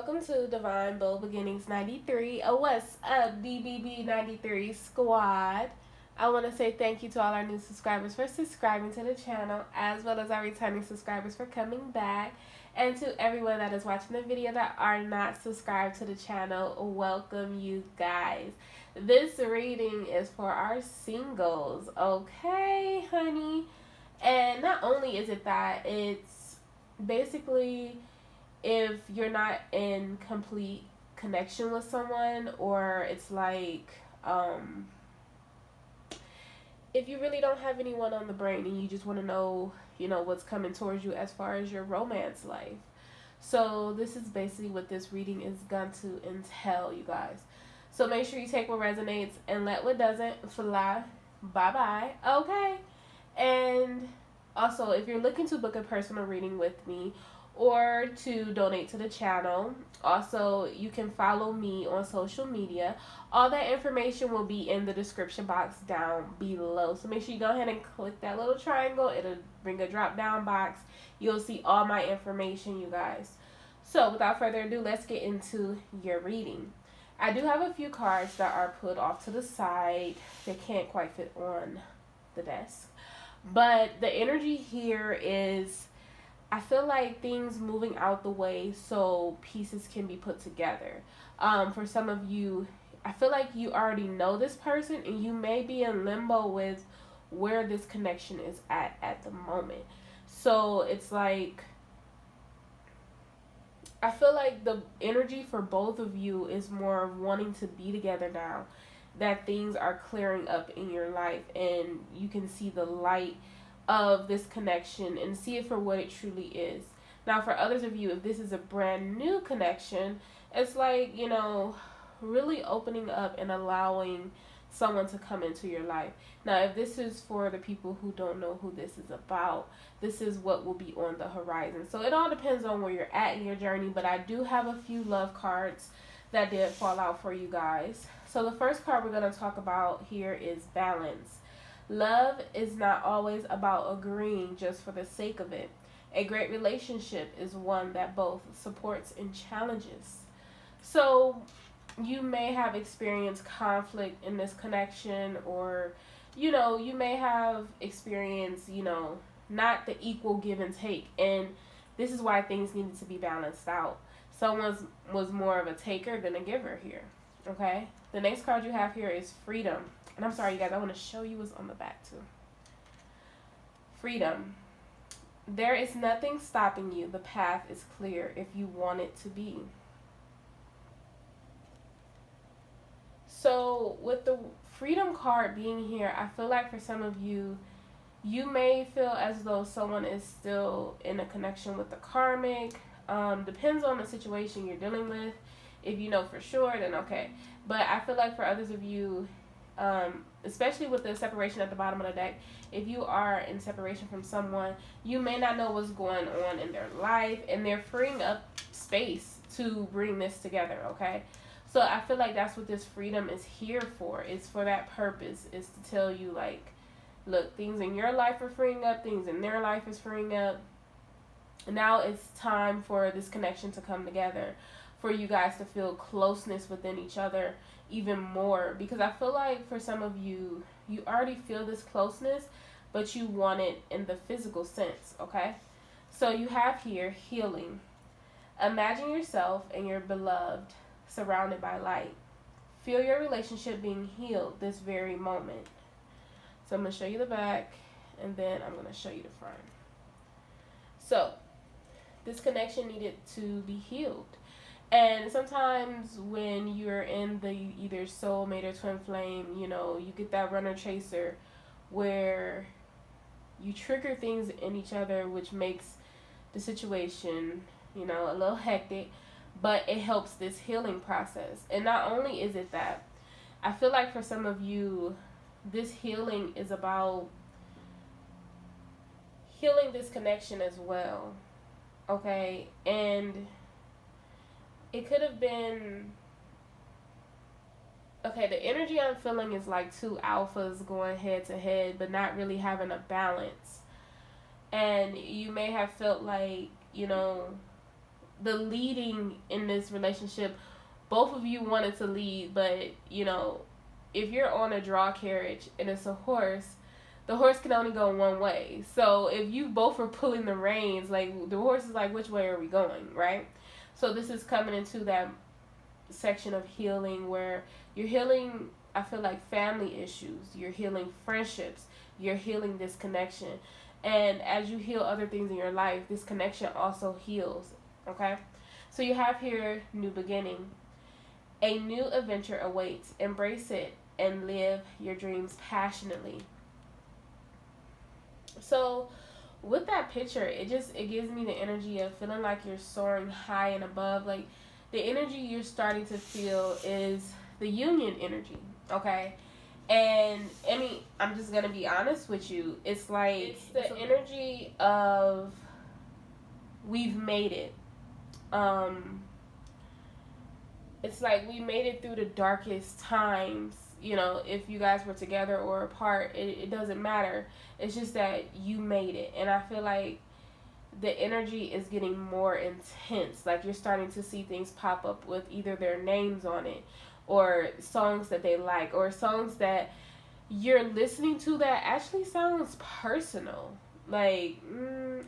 Welcome to Divine Bold Beginnings 93. Oh, what's up, DBB 93 squad? I want to say thank you to all our new subscribers for subscribing to the channel, as well as our returning subscribers for coming back. And to everyone that is watching the video that are not subscribed to the channel, welcome you guys. This reading is for our singles, okay, honey? And not only is it that, it's basically if you're not in complete connection with someone, or it's like if you really don't have anyone on the brain and you just want to know, what's coming towards you as far as your romance life. So this is basically what this reading is going to entail, you guys. So make sure you take what resonates and let what doesn't fly. Bye-bye. Okay. And also, if you're looking to book a personal reading with me or to donate to the channel, also you can follow me on social media. All that information will be in the description box down below, so make sure you go ahead and click that little triangle. It'll bring a drop down box. You'll see all my information, you guys. So without further ado, let's get into your reading. I do have a few cards that are put off to the side. They can't quite fit on the desk, but the energy here is, I feel like things moving out the way so pieces can be put together. For some of you, I feel like you already know this person and you may be in limbo with where this connection is at the moment. So it's like, I feel like the energy for both of you is more of wanting to be together now, that things are clearing up in your life and you can see the light of this connection and see it for what it truly is. Now, for others of you, if this is a brand new connection, it's like, really opening up and allowing someone to come into your life. Now, if this is for the people who don't know who this is about, this is what will be on the horizon. So it all depends on where you're at in your journey, but I do have a few love cards that did fall out for you guys. So the first card we're going to talk about here is balance. Love is not always about agreeing just for the sake of it. A great relationship is one that both supports and challenges. So you may have experienced conflict in this connection, or, you may have experienced, not the equal give and take. And this is why things needed to be balanced out. Someone was more of a taker than a giver here. Okay? The next card you have here is freedom. And I'm sorry, you guys, I want to show you what's on the back, too. Freedom. There is nothing stopping you. The path is clear if you want it to be. So, with the freedom card being here, I feel like for some of you, you may feel as though someone is still in a connection with the karmic. Depends on the situation you're dealing with. If you know for sure, then okay. But I feel like for others of you, especially with the separation at the bottom of the deck, if you are in separation from someone, you may not know what's going on in their life, and they're freeing up space to bring this together, okay? So I feel like that's what this freedom is here for. It's for that purpose, is to tell you, like, look, things in your life are freeing up, things in their life is freeing up. Now it's time for this connection to come together, for you guys to feel closeness within each other even more, because I feel like for some of you, you already feel this closeness, but you want it in the physical sense, okay? So you have here healing. Imagine yourself and your beloved surrounded by light. Feel your relationship being healed this very moment. So I'm going to show you the back, and then I'm going to show you the front. So this connection needed to be healed. And sometimes when you're in the either soulmate or twin flame, you get that runner chaser where you trigger things in each other, which makes the situation, a little hectic, but it helps this healing process. And not only is it that, I feel like for some of you, this healing is about healing this connection as well, okay? And it could have been, okay, the energy I'm feeling is like two alphas going head to head, but not really having a balance. And you may have felt like, the leading in this relationship, both of you wanted to lead, but if you're on a draw carriage and it's a horse, the horse can only go one way. So if you both are pulling the reins, like the horse is like, which way are we going, right? So this is coming into that section of healing where you're healing, I feel like, family issues, you're healing friendships, you're healing this connection. And as you heal other things in your life, this connection also heals, okay? So you have here new beginning. A new adventure awaits. Embrace it and live your dreams passionately. So with that picture, it gives me the energy of feeling like you're soaring high and above. Like the energy you're starting to feel is the union energy, okay? And I mean, I'm just gonna be honest with you. It's like it's the energy of we've made it. It's like we made it through the darkest times. If you guys were together or apart, it doesn't matter. It's just that you made it, and I feel like the energy is getting more intense. Like you're starting to see things pop up with either their names on it, or songs that they like, or songs that you're listening to that actually sounds personal. Like,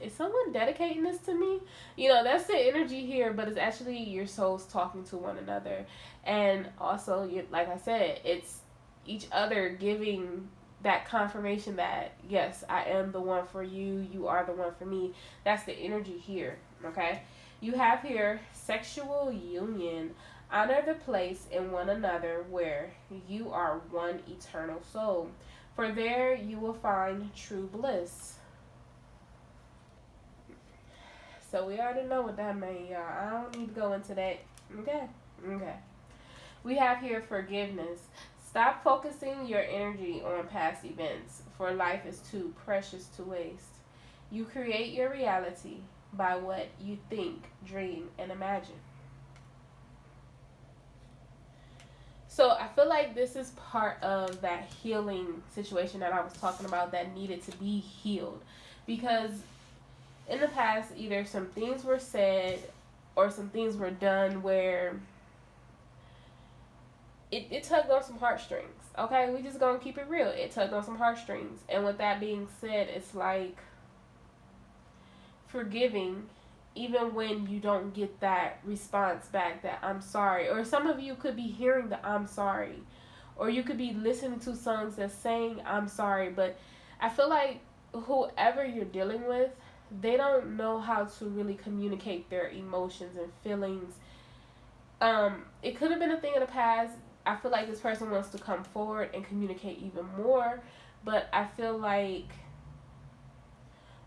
is someone dedicating this to me? That's the energy here, but it's actually your souls talking to one another. And also, like I said, it's each other giving that confirmation that, yes, I am the one for you, you are the one for me. That's the energy here, okay? You have here sexual union. Honor the place in one another where you are one eternal soul. For there you will find true bliss. So we already know what that means, y'all. I don't need to go into that. Okay. We have here forgiveness. Stop focusing your energy on past events, for life is too precious to waste. You create your reality by what you think, dream, and imagine. So I feel like this is part of that healing situation that I was talking about that needed to be healed. Because in the past, either some things were said or some things were done where it tugged on some heartstrings. Okay, we just gonna keep it real. It tugged on some heartstrings. And with that being said, it's like forgiving even when you don't get that response back that I'm sorry. Or some of you could be hearing the I'm sorry. Or you could be listening to songs that's saying I'm sorry. But I feel like whoever you're dealing with, they don't know how to really communicate their emotions and feelings. It could have been a thing in the past. I feel like this person wants to come forward and communicate even more. But I feel like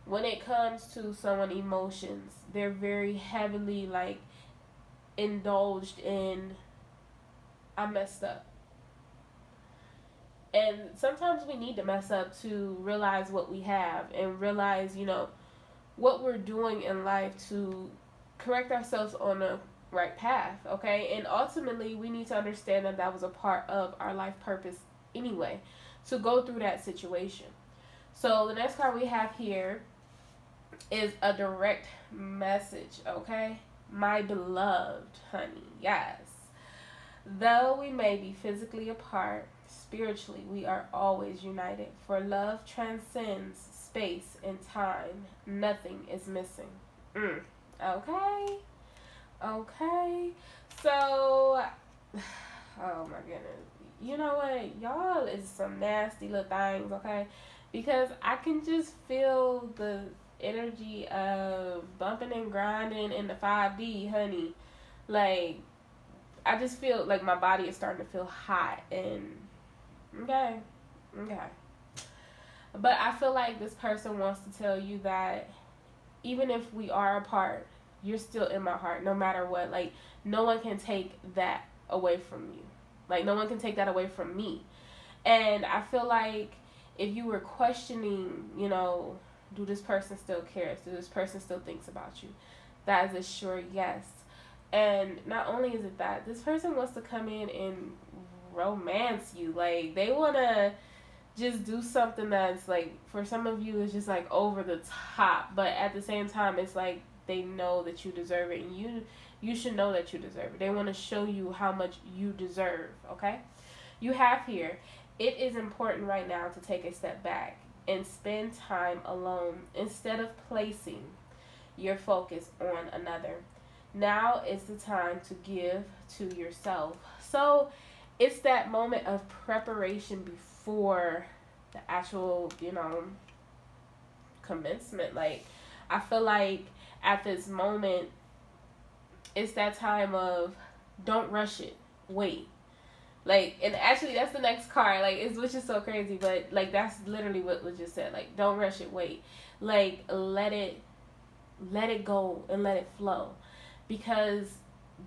when it comes to someone's emotions, they're very heavily like indulged in I messed up. And sometimes we need to mess up to realize what we have and realize, what we're doing in life to correct ourselves on the right path, okay? And ultimately, we need to understand that that was a part of our life purpose anyway, to go through that situation. So the next card we have here is a direct message, okay? My beloved honey, yes. Though we may be physically apart, spiritually we are always united. For love transcends space and time. Nothing is missing. Okay. So, oh my goodness. You know what? Y'all is some nasty little things, okay? Because I can just feel the energy of bumping and grinding in the 5D, honey. Like, I just feel like my body is starting to feel hot and okay. But I feel like this person wants to tell you that even if we are apart, you're still in my heart no matter what. Like, no one can take that away from you. Like, no one can take that away from me. And I feel like if you were questioning, do this person still cares? Do this person still thinks about you? That is a sure yes. And not only is it that, this person wants to come in and romance you. Like, they want to just do something that's, like, for some of you, it's just, like, over the top. But at the same time, it's, like, they know that you deserve it, and you should know that you deserve it. They want to show you how much you deserve, okay? You have here, it is important right now to take a step back and spend time alone instead of placing your focus on another. Now is the time to give to yourself. So it's that moment of preparation before the actual, commencement. Like, I feel like at this moment, it's that time of don't rush it. Wait. Like, and actually that's the next card, like, which is so crazy, but like that's literally what was just said. Like, don't rush it, wait. Like, let it go and let it flow. Because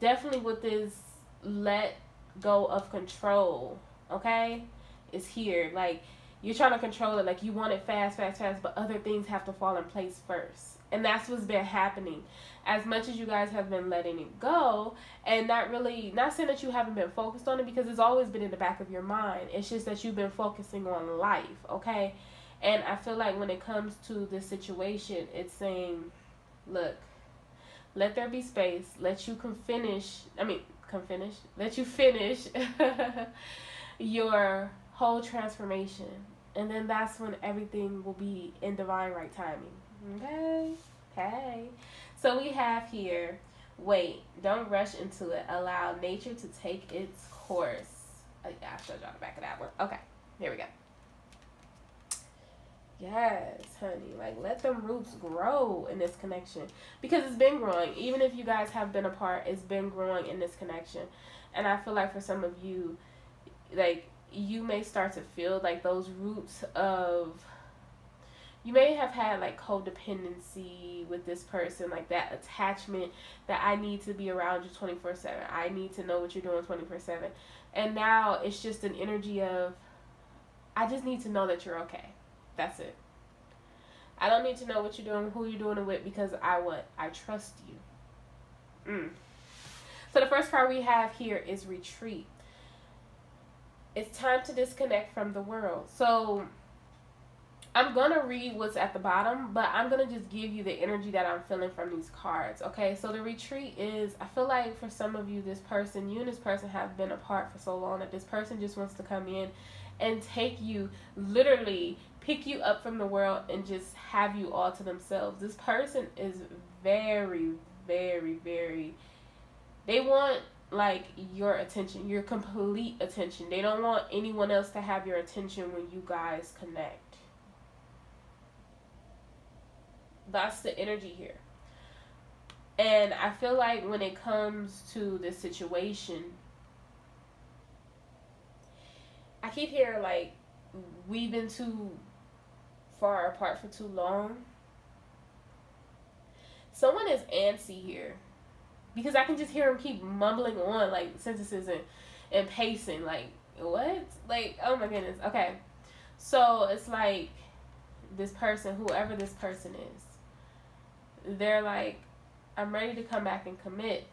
definitely with this let go of control, okay, is here. Like, you're trying to control it, like you want it fast, but other things have to fall in place first. And that's what's been happening. As much as you guys have been letting it go, and not saying that you haven't been focused on it, because it's always been in the back of your mind. It's just that you've been focusing on life, okay? And I feel like when it comes to this situation, it's saying, look, let there be space. Let you finish your whole transformation. And then that's when everything will be in divine right timing. Okay. So we have here, wait, don't rush into it. Allow nature to take its course. I showed y'all the back of that one. Okay, here we go. Yes, honey. Like, let them roots grow in this connection. Because it's been growing. Even if you guys have been apart, it's been growing in this connection. And I feel like for some of you, like, you may start to feel like those roots of, you may have had like codependency with this person, like that attachment that I need to be around you 24/7. I need to know what you're doing 24/7. And now it's just an energy of, I just need to know that you're okay. That's it. I don't need to know what you're doing, who you're doing it with, because I trust you. So the first card we have here is retreat. It's time to disconnect from the world. So I'm going to read what's at the bottom, but I'm going to just give you the energy that I'm feeling from these cards, okay? So the retreat is, I feel like for some of you, you and this person have been apart for so long that this person just wants to come in and take you, literally pick you up from the world and just have you all to themselves. This person is very, very, very, they want like your attention, your complete attention. They don't want anyone else to have your attention when you guys connect. That's the energy here. And I feel like when it comes to this situation, I keep hearing like we've been too far apart for too long. Someone is antsy here, because I can just hear him keep mumbling on like sentences and pacing, like, what? Like, oh my goodness. Okay. So it's like this person, whoever this person is, they're like, I'm ready to come back and commit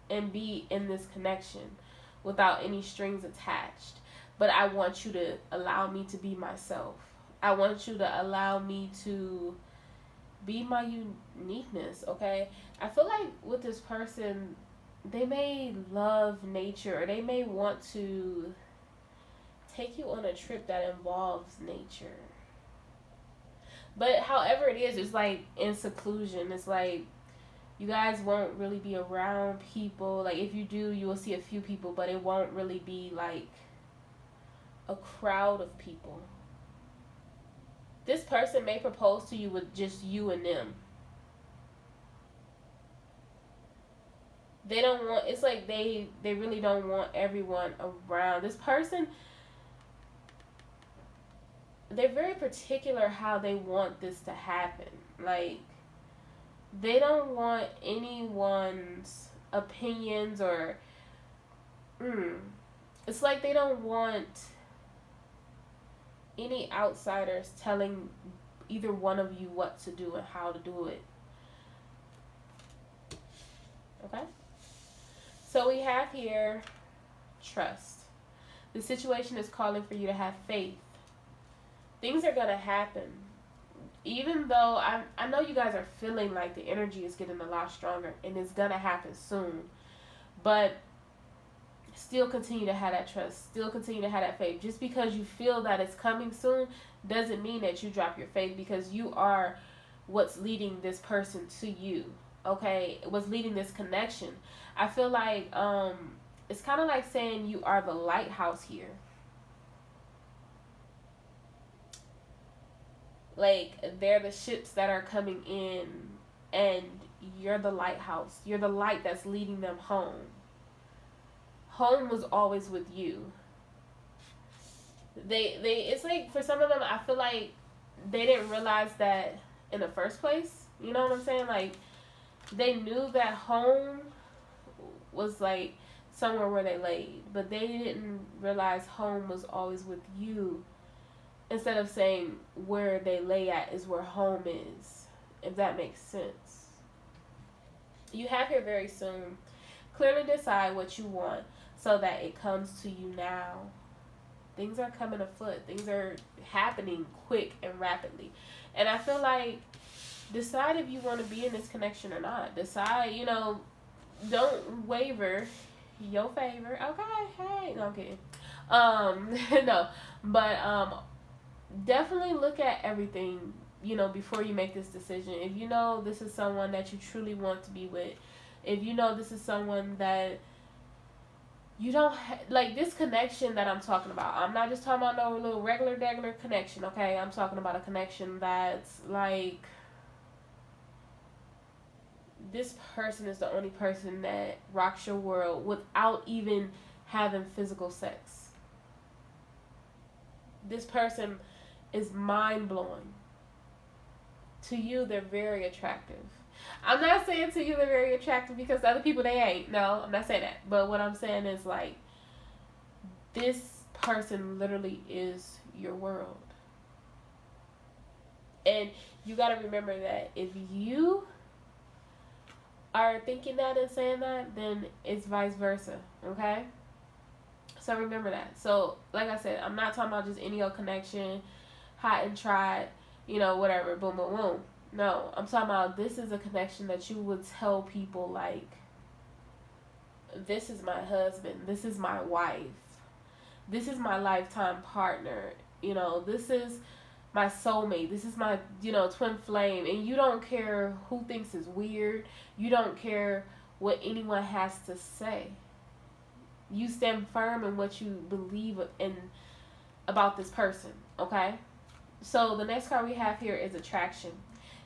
and be in this connection without any strings attached. But I want you to allow me to be myself. I want you to allow me to be my uniqueness, okay? I feel like with this person, they may love nature, or they may want to take you on a trip that involves nature. But however it is, it's like in seclusion. It's like you guys won't really be around people. Like if you do, you will see a few people, but it won't really be like a crowd of people. This person may propose to you with just you and them. They don't want, it's like they really don't want everyone around. This person, they're very particular how they want this to happen. Like, they don't want anyone's opinions or, it's like they don't want any outsiders telling either one of you what to do and how to do it. Okay? So we have here trust. The situation is calling for you to have faith. Things are going to happen. even though I know you guys are feeling like the energy is getting a lot stronger and it's going to happen soon, but still continue to have that trust, still continue to have that faith. Just because you feel that it's coming soon doesn't mean that you drop your faith, because you are what's leading this person to you, okay? What's leading this connection. I feel like it's kind of like saying you are the lighthouse here. Like, they're the ships that are coming in, and you're the lighthouse. You're the light that's leading them home. Home was always with you. It's like, for some of them, I feel like they didn't realize that in the first place. You know what I'm saying? Like, they knew that home was like somewhere where they laid, but they didn't realize home was always with you. Instead of saying where they lay at is where home is, if that makes sense. You have here very soon. Clearly decide what you want so that it comes to you now. Things are coming afoot. Things are happening quick and rapidly. And I feel like, decide if you want to be in this connection or not. Decide, don't waver your favor. Okay, hey. No, I'm kidding. No. But, definitely look at everything, before you make this decision. If you know this is someone that you truly want to be with, if you know this is someone that you don't like, this connection that I'm talking about, I'm not just talking about no little regular connection, okay? I'm talking about a connection that's like, this person is the only person that rocks your world without even having physical sex. This person is mind-blowing. To you, they're very attractive. I'm not saying to you they're very attractive because to other people they ain't. No, I'm not saying that. But what I'm saying is, like, this person literally is your world. And you got to remember that if you are thinking that and saying that, then it's vice versa, okay? So remember that. So, like I said, I'm not talking about just any old connection, hot and tried, whatever, boom, boom, boom. No, I'm talking about this is a connection that you would tell people, like, this is my husband, this is my wife, this is my lifetime partner, this is my soulmate, this is my, twin flame, and you don't care who thinks it's weird, you don't care what anyone has to say. You stand firm in what you believe in about this person, okay? So the next card we have here is attraction.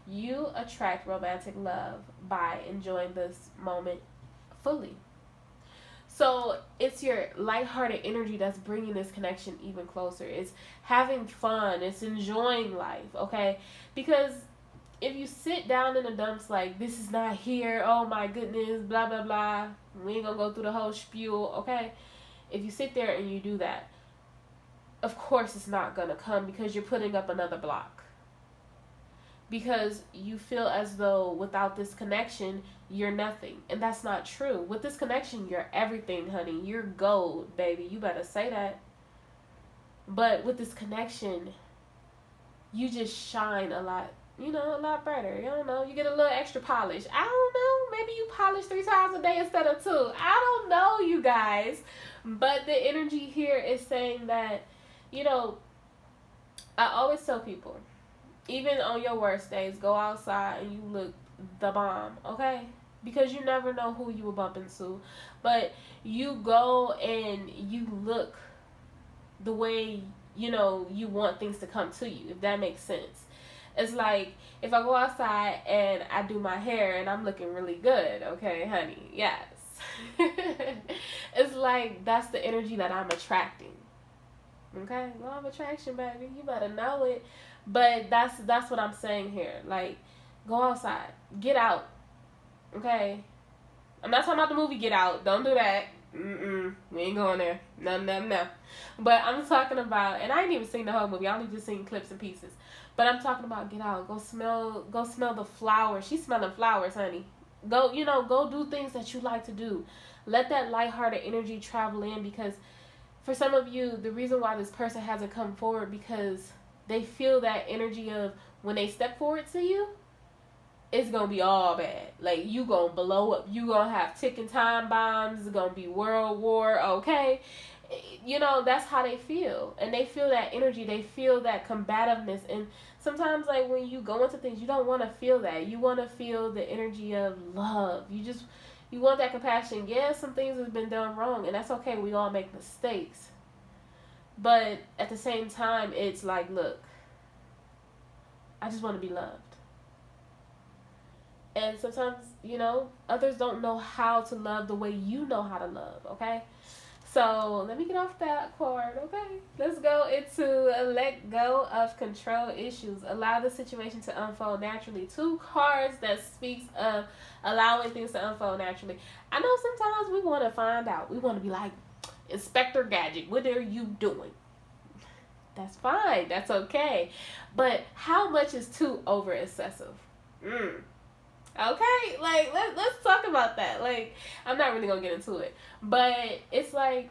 You attract romantic love by enjoying this moment fully. So it's your lighthearted energy that's bringing this connection even closer. It's having fun. It's enjoying life, okay? Because if you sit down in the dumps like, this is not here, oh my goodness, blah, blah, blah, we ain't gonna go through the whole spiel, okay? If you sit there and you do that, of course it's not gonna come, because you're putting up another block. Because you feel as though without this connection, you're nothing. And that's not true. With this connection, you're everything, honey. You're gold, baby. You better say that. But with this connection, you just shine a lot. A lot better. You get a little extra polish. I don't know. Maybe you polish 3 times a day instead of 2. I don't know, you guys. But the energy here is saying that, I always tell people, even on your worst days, go outside and you look the bomb, okay? Because you never know who you will bump into. But you go and you look the way, you want things to come to you, if that makes sense. It's like, if I go outside and I do my hair and I'm looking really good, okay, honey, yes. It's like, that's the energy that I'm attracting. Okay? Law of attraction, baby. You better know it. But that's what I'm saying here. Like, go outside. Get out. Okay? I'm not talking about the movie Get Out. Don't do that. We ain't going there. No. But I'm talking about, and I ain't even seen the whole movie. I only just seen clips and pieces. But I'm talking about get out. Go smell the flowers. She's smelling flowers, honey. Go do things that you like to do. Let that lighthearted energy travel in, because for some of you, the reason why this person hasn't come forward, because They feel that energy of when they step forward to you, it's gonna be all bad. Like, you gonna blow up. You gonna have ticking time bombs. It's gonna be world war. Okay, you know, that's how they feel, and they feel that energy. They feel that combativeness, and sometimes, like, when you go into things, you don't want to feel that. You want to feel the energy of love. You want that compassion. Yeah, some things have been done wrong, and that's okay. We all make mistakes, but at the same time, it's like, look, I just want to be loved. And sometimes, you know, others don't know how to love the way you know how to love, okay? So let me get off that card, okay? Let's go into let go of control issues. Allow the situation to unfold naturally. 2 cards that speaks of allowing things to unfold naturally. I know sometimes we want to find out. We want to be like, Inspector Gadget, what are you doing? That's fine. That's okay. But how much is too over excessive? Okay, like, let's talk about that. Like, I'm not really gonna get into it, but it's like,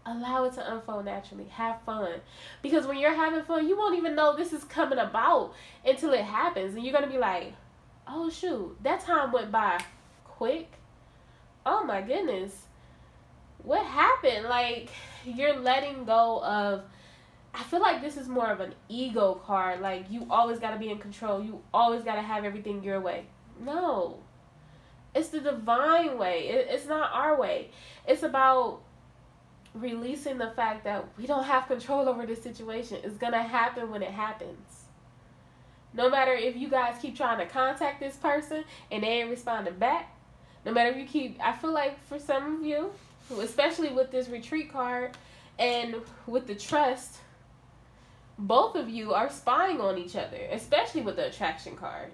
allow it to unfold naturally. Have fun, because when you're having fun, you won't even know this is coming about until it happens, and you're gonna be like, oh shoot, that time went by quick. Oh my goodness, what happened? Like, you're letting go of, I feel like this is more of an ego card. Like, you always got to be in control. You always got to have everything your way. No. It's the divine way. It's not our way. It's about releasing the fact that we don't have control over this situation. It's going to happen when it happens. No matter if you guys keep trying to contact this person and they ain't responding back. No matter if you keep, I feel like for some of you, especially with this retreat card and with the trust, both of you are spying on each other, especially with the attraction card.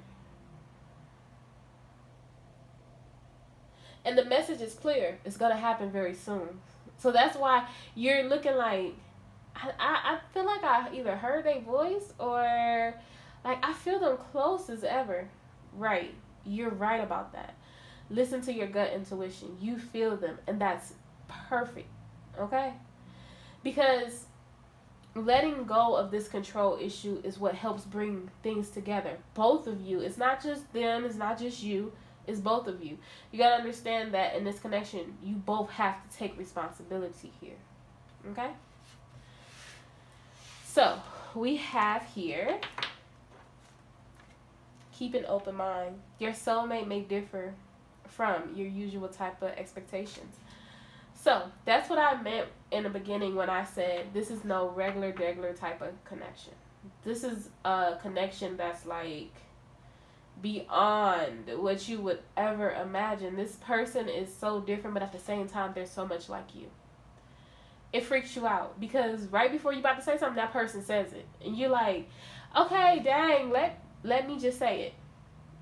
And the message is clear. It's going to happen very soon. So that's why you're looking like, I feel like I either heard their voice or like I feel them close as ever. Right. You're right about that. Listen to your gut intuition. You feel them, and that's perfect. Okay? Because letting go of this control issue is what helps bring things together. Both of you. It's not just them. It's not just you. It's both of you. You got to understand that in this connection, you both have to take responsibility here. Okay? So, we have here, keep an open mind. Your soulmate may differ from your usual type of expectations. So, that's what I meant in the beginning when I said this is no regular type of connection. This is a connection that's like beyond what you would ever imagine. This person is so different, but at the same time, they're so much like you. It freaks you out because right before you're about to say something, that person says it. And you're like, okay, dang, let me just say it.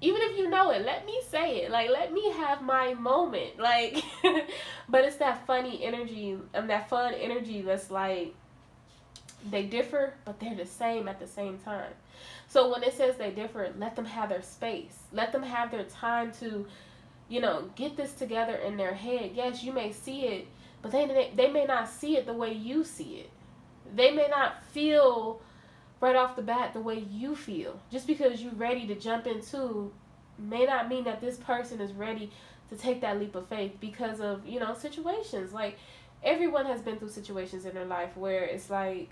Even if you know it, let me say it. Like, let me have my moment. Like, but it's that funny energy, that fun energy that's like, they differ, but they're the same at the same time. So when it says they differ, let them have their space. Let them have their time to, get this together in their head. Yes, you may see it, but they may not see it the way you see it. They may not feel right off the bat the way you feel. Just because you're ready to jump into may not mean that this person is ready to take that leap of faith because of, situations. Like, everyone has been through situations in their life where it's like,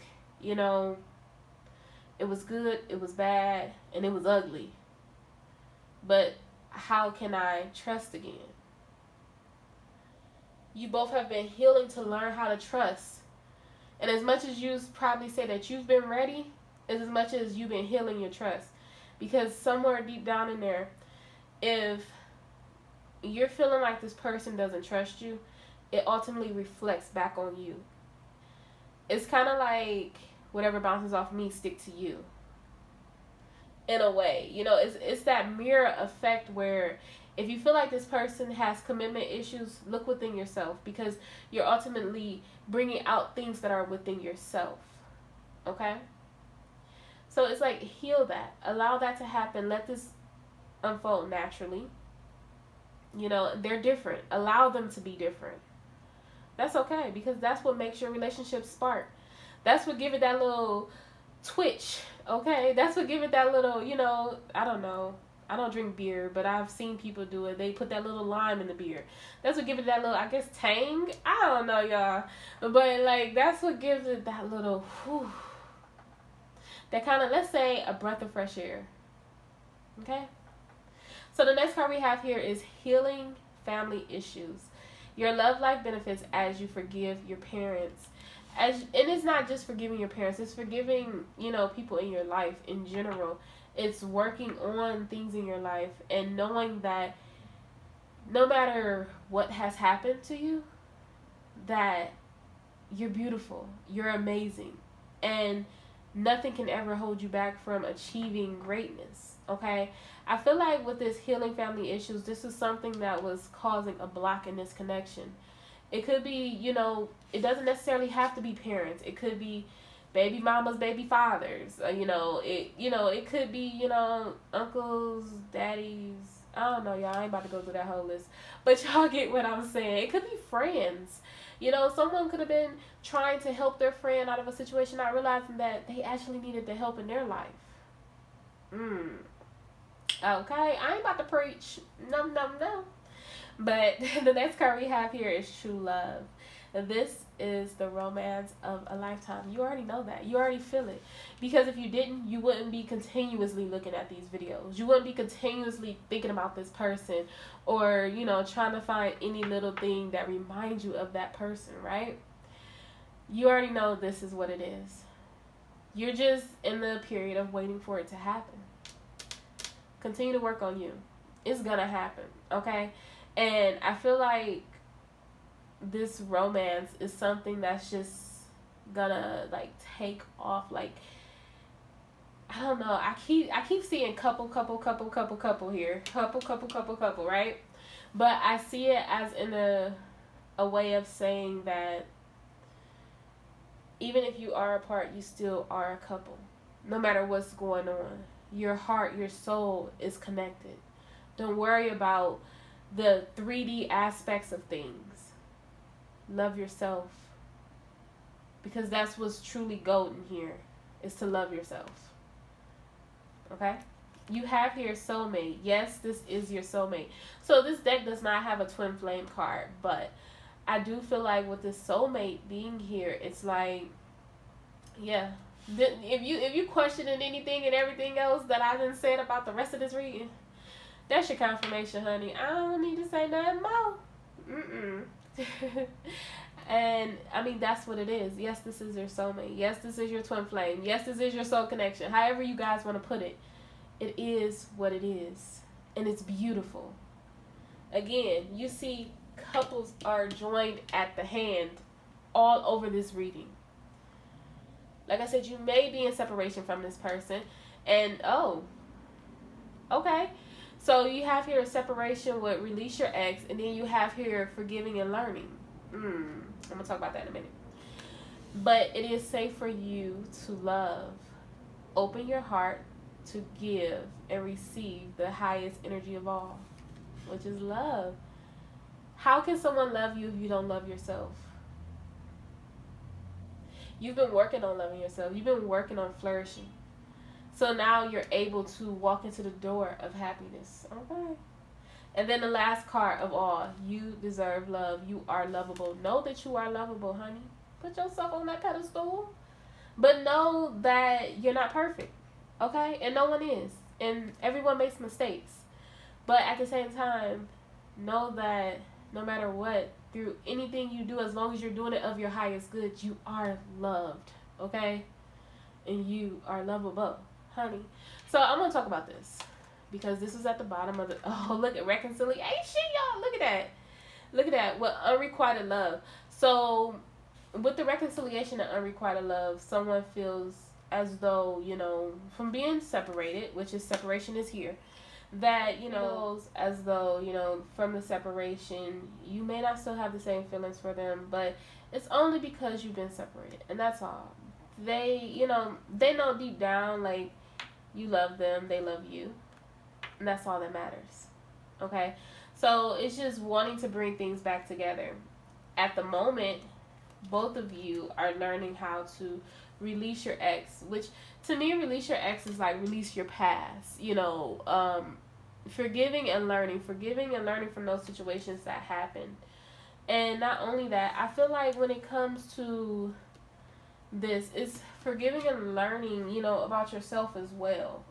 it was good, it was bad, and it was ugly. But how can I trust again? You both have been healing to learn how to trust. And as much as you probably say that you've been ready, is as much as you've been healing your trust. Because somewhere deep down in there, if you're feeling like this person doesn't trust you, it ultimately reflects back on you. It's kind of like whatever bounces off me stick to you. In a way, it's that mirror effect where if you feel like this person has commitment issues, look within yourself because you're ultimately bringing out things that are within yourself. Okay? So it's like, heal that. Allow that to happen. Let this unfold naturally. They're different. Allow them to be different. That's okay because that's what makes your relationship spark. That's what give it that little twitch. Okay, that's what give it that little, you know, I don't know. I don't drink beer, but I've seen people do it. They put that little lime in the beer. That's what gives it that little, I guess, tang. I don't know, y'all. But, like, that's what gives it that little, whew, that kind of, let's say, a breath of fresh air. Okay? So the next card we have here is healing family issues. Your love life benefits as you forgive your parents. And it's not just forgiving your parents, it's forgiving, you know, people in your life in general. It's working on things in your life and knowing that no matter what has happened to you, that you're beautiful, you're amazing, and nothing can ever hold you back from achieving greatness. Okay? I feel like with this healing family issues, this is something that was causing a block in this connection. It could be, you know, it doesn't necessarily have to be parents. It could be baby mamas, baby fathers. It could be, you know, uncles, daddies. I don't know, y'all. I ain't about to go through that whole list. But y'all get what I'm saying. It could be friends. You know, someone could have been trying to help their friend out of a situation, not realizing that they actually needed the help in their life. Okay, I ain't about to preach. No. But the next card we have here is true love. This is the romance of a lifetime. You already know that. You already feel it. Because if you didn't, you wouldn't be continuously looking at these videos. You wouldn't be continuously thinking about this person or, you know, trying to find any little thing that reminds you of that person, right? You already know this is what it is. You're just in the period of waiting for it to happen. Continue to work on you. It's gonna happen, okay? And I feel like this romance is something that's just gonna like take off. Like, I don't know. I keep seeing couple here. Couple, right? But I see it as in a way of saying that even if you are apart, you still are a couple. No matter what's going on. Your heart, your soul is connected. Don't worry about the 3D aspects of things. Love yourself. Because that's what's truly golden here, is to love yourself. Okay? You have here soulmate. Yes, this is your soulmate. So this deck does not have a twin flame card, but I do feel like with this soulmate being here, it's like, yeah. If you questioning anything and everything else that I done said about the rest of this reading, that's your confirmation, honey. I don't need to say nothing more. And I mean, that's what it is. Yes, this is your soulmate. Yes, this is your twin flame. Yes, this is your soul connection. However you guys want to put it, it is what it is, and it's beautiful. Again, you see couples are joined at the hand all over this reading. Like I said, you may be in separation from this person. And, okay. So you have here a separation with release your ex. And then you have here forgiving and learning. I'm going to talk about that in a minute. But it is safe for you to love. Open your heart to give and receive the highest energy of all, which is love. How can someone love you if you don't love yourself? You've been working on loving yourself. You've been working on flourishing. So now you're able to walk into the door of happiness. Okay. And then the last card of all. You deserve love. You are lovable. Know that you are lovable, honey. Put yourself on that pedestal. But know that you're not perfect. Okay? And no one is. And everyone makes mistakes. But at the same time, know that no matter what, through anything you do, as long as you're doing it of your highest good, you are loved, okay? And you are lovable, honey. So I'm going to talk about this because this is at the bottom of the, look at reconciliation, y'all. Look at that. Look at that. Well, unrequited love. So with the reconciliation and unrequited love, someone feels as though, you know, from being separated, which is separation is here, that, you know, as though, you know, from the separation, you may not still have the same feelings for them, but it's only because you've been separated, and that's all. They, you know, they know deep down, like, you love them, they love you, and that's all that matters, okay? So it's just wanting to bring things back together. At the moment, both of you are learning how to release your ex, which to me, release your ex is like release your past, you know, forgiving and learning from those situations that happened. And not only that, I feel like when it comes to this, it's forgiving and learning, you know, about yourself as well,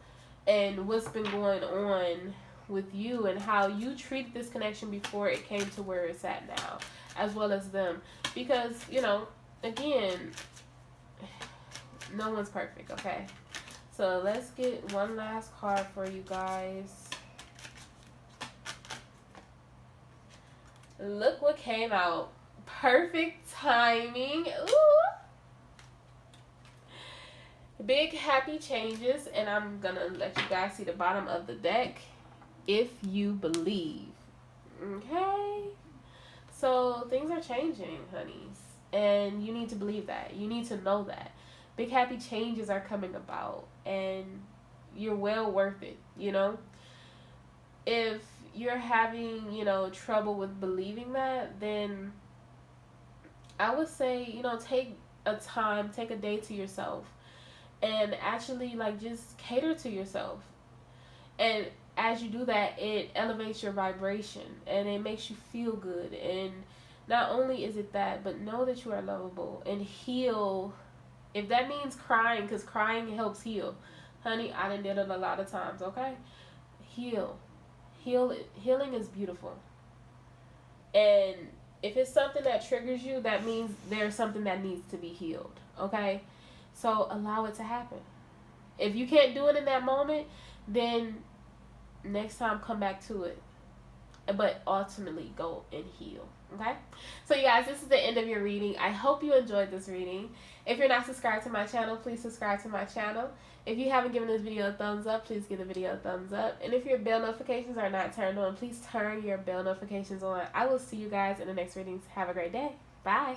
and what's been going on with you and how you treated this connection before it came to where it's at now, as well as them. Because, you know, again, no one's perfect, okay? So let's get one last card for you guys. Look what came out. Perfect timing. Ooh. Big happy changes, and I'm gonna let you guys see the bottom of the deck. If you believe. Okay? So things are changing, honeys. And you need to believe that. You need to know that. Big happy changes are coming about, and you're well worth it, you know? If you're having, you know, trouble with believing that, then I would say, you know, take a day to yourself and actually, like, just cater to yourself. And as you do that, it elevates your vibration and it makes you feel good. And not only is it that, but know that you are lovable and heal. If that means crying, because crying helps heal. Honey, I done did it a lot of times, okay? Heal. Healing is beautiful. And if it's something that triggers you, that means there's something that needs to be healed, okay? So allow it to happen. If you can't do it in that moment, then next time come back to it. But ultimately go and heal, okay? So you guys, this is the end of your reading. I hope you enjoyed this reading. If you're not subscribed to my channel, please subscribe to my channel. If you haven't given this video a thumbs up, please give the video a thumbs up. And if your bell notifications are not turned on, please turn your bell notifications on. I will see you guys in the next readings. Have a great day. Bye.